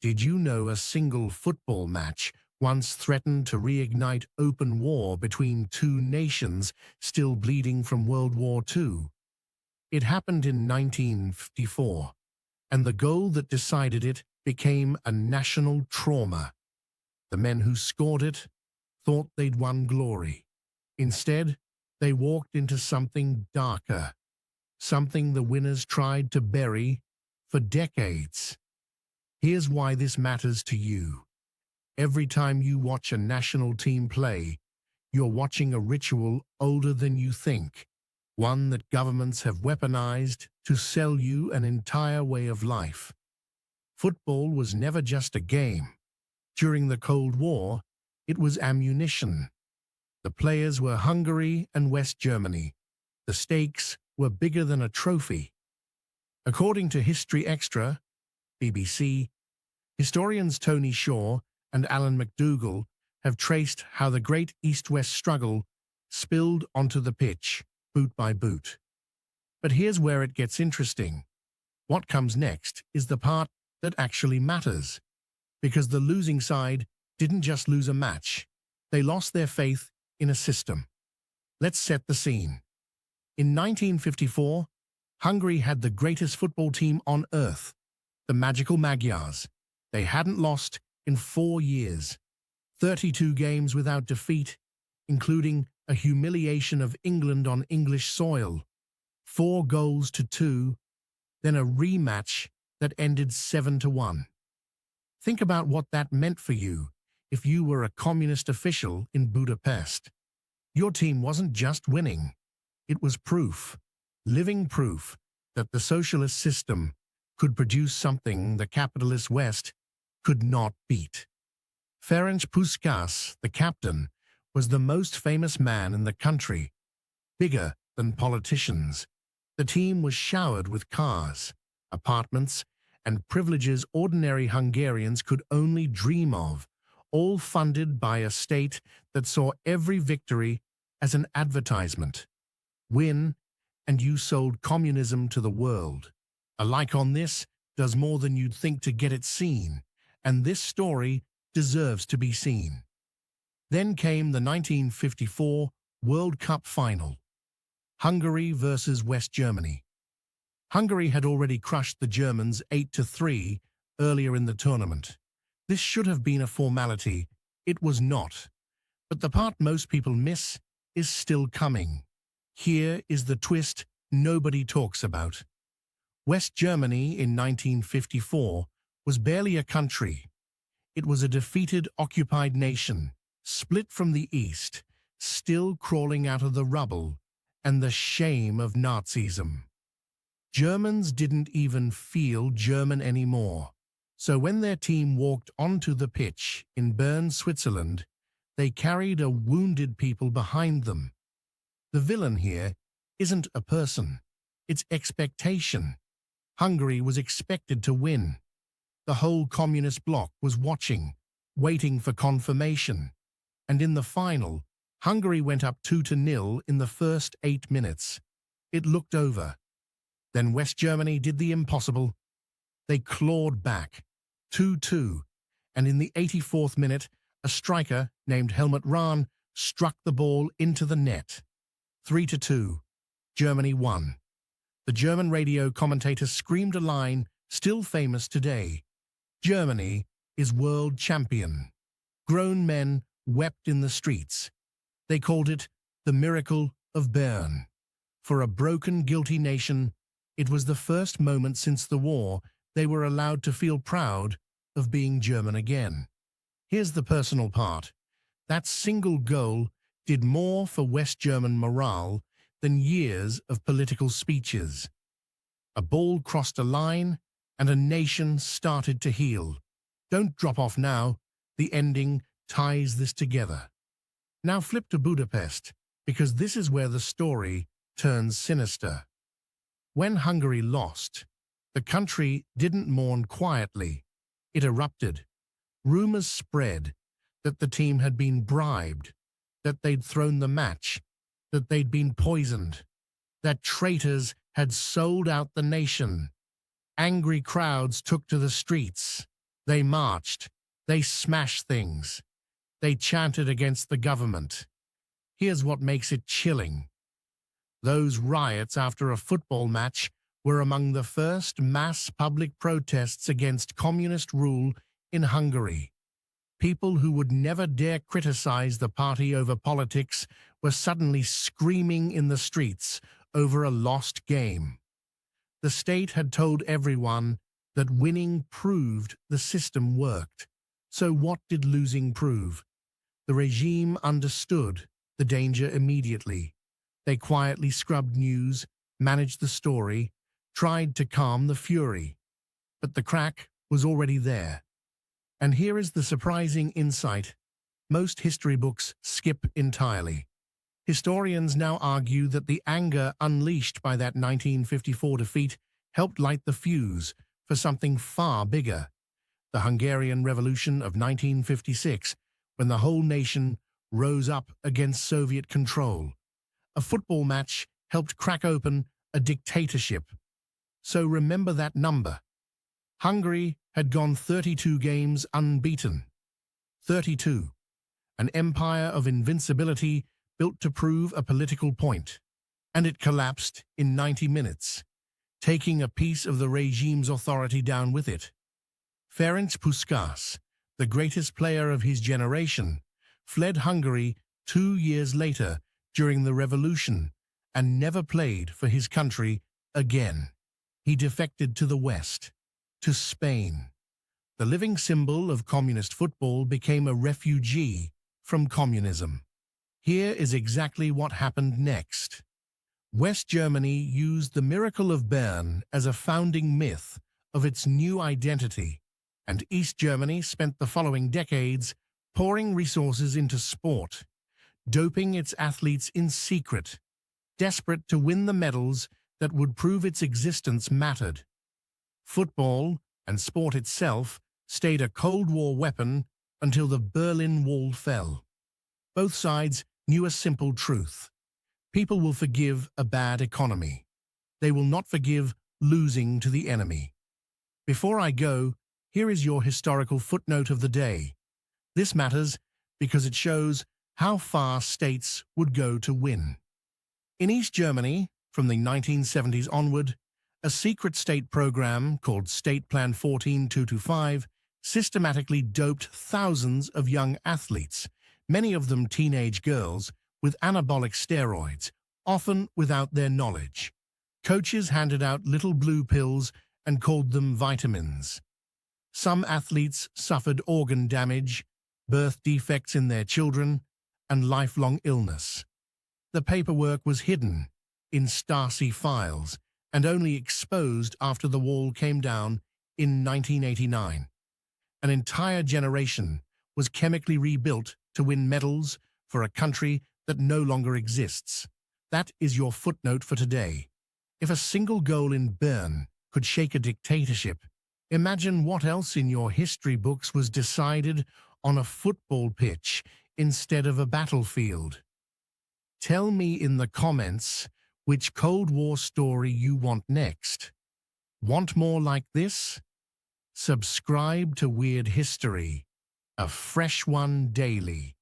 Did you know a single football match once threatened to reignite open war between two nations still bleeding from World War II? It happened in 1954, and the goal that decided it became a national trauma. The men who scored it thought they'd won glory. Instead, they walked into something darker, something the winners tried to bury for decades. Here's why this matters to you. Every time you watch a national team play, you're watching a ritual older than you think, one that governments have weaponized to sell you an entire way of life. Football was never just a game. During the Cold War, it was ammunition. The players were Hungary and West Germany. The stakes were bigger than a trophy. According to History Extra, BBC, historians Tony Shaw and Alan McDougall have traced how the great East-West struggle spilled onto the pitch, boot by boot. But here's where it gets interesting. What comes next is the part that actually matters, because the losing side didn't just lose a match. They lost their faith in a system. Let's set the scene. In 1954, Hungary had the greatest football team on earth, the magical Magyars. They hadn't lost in 4 years, 32 games without defeat, including a humiliation of England on English soil, 4 goals to 2, then a rematch that ended 7-1. Think about what that meant for you if you were a communist official in Budapest. Your team wasn't just winning. It was proof, living proof, that the socialist system could produce something the capitalist West could not beat. Ferenc Puskás, the captain, was the most famous man in the country, bigger than politicians. The team was showered with cars, apartments, and privileges ordinary Hungarians could only dream of, all funded by a state that saw every victory as an advertisement. Win, and you sold communism to the world. A like on this does more than you'd think to get it seen, and this story deserves to be seen. Then came the 1954 World Cup final. Hungary versus West Germany. Hungary had already crushed the Germans 8-3 earlier in the tournament. This should have been a formality. It was not. But the part most people miss is still coming. Here is the twist nobody talks about. West Germany in 1954 was barely a country. It was a defeated, occupied nation, split from the East, still crawling out of the rubble and the shame of Nazism. Germans didn't even feel German anymore. So when their team walked onto the pitch in Bern, Switzerland, they carried a wounded people behind them. The villain here isn't a person, it's expectation. Hungary was expected to win. The whole communist bloc was watching, waiting for confirmation. And in the final, Hungary went up 2-0 in the first 8 minutes. It looked over. Then West Germany did the impossible. They clawed back, 2-2, and in the 84th minute, a striker named Helmut Rahn struck the ball into the net. 3-2. Germany won. The German radio commentator screamed a line still famous today. Germany is world champion. Grown men wept in the streets. They called it the Miracle of Bern. For a broken, guilty nation, it was the first moment since the war they were allowed to feel proud of being German again. Here's the personal part. That single goal did more for West German morale than years of political speeches. A ball crossed a line, and a nation started to heal. Don't drop off now. The ending ties this together. Now flip to Budapest, because this is where the story turns sinister. When Hungary lost, the country didn't mourn quietly. It erupted. Rumors spread that the team had been bribed, that they'd thrown the match, that they'd been poisoned, that traitors had sold out the nation. Angry crowds took to the streets. They marched. They smashed things. They chanted against the government. Here's what makes it chilling. Those riots after a football match were among the first mass public protests against communist rule in Hungary. People who would never dare criticize the party over politics were suddenly screaming in the streets over a lost game. The state had told everyone that winning proved the system worked. So what did losing prove? The regime understood the danger immediately. They quietly scrubbed news, managed the story, tried to calm the fury. But the crack was already there. And here is the surprising insight most history books skip entirely. Historians now argue that the anger unleashed by that 1954 defeat helped light the fuse for something far bigger. The Hungarian Revolution of 1956, when the whole nation rose up against Soviet control. A football match helped crack open a dictatorship. So remember that number. Hungary had gone 32 games unbeaten. 32. An empire of invincibility built to prove a political point. And it collapsed in 90 minutes, taking a piece of the regime's authority down with it. Ferenc Puskás, the greatest player of his generation, fled Hungary 2 years later during the revolution and never played for his country again. He defected to the West, to Spain. The living symbol of communist football became a refugee from communism. Here is exactly what happened next. West Germany used the Miracle of Bern as a founding myth of its new identity, and East Germany spent the following decades pouring resources into sport, doping its athletes in secret, desperate to win the medals that would prove its existence mattered. Football, and sport itself, stayed a Cold War weapon until the Berlin Wall fell. Both sides knew a simple truth. People will forgive a bad economy. They will not forgive losing to the enemy. Before I go, here is your historical footnote of the day. This matters because it shows how far states would go to win. In East Germany, from the 1970s onward, a secret state program called State Plan 14225 systematically doped thousands of young athletes, many of them teenage girls, with anabolic steroids, often without their knowledge. Coaches handed out little blue pills and called them vitamins. Some athletes suffered organ damage, birth defects in their children, and lifelong illness. The paperwork was hidden in Stasi files and only exposed after the wall came down in 1989. An entire generation was chemically rebuilt to win medals for a country that no longer exists. That is your footnote for today. If a single goal in Bern could shake a dictatorship, imagine what else in your history books was decided on a football pitch instead of a battlefield. Tell me in the comments which Cold War story you want next. Want more like this? Subscribe to Weird History, a fresh one daily.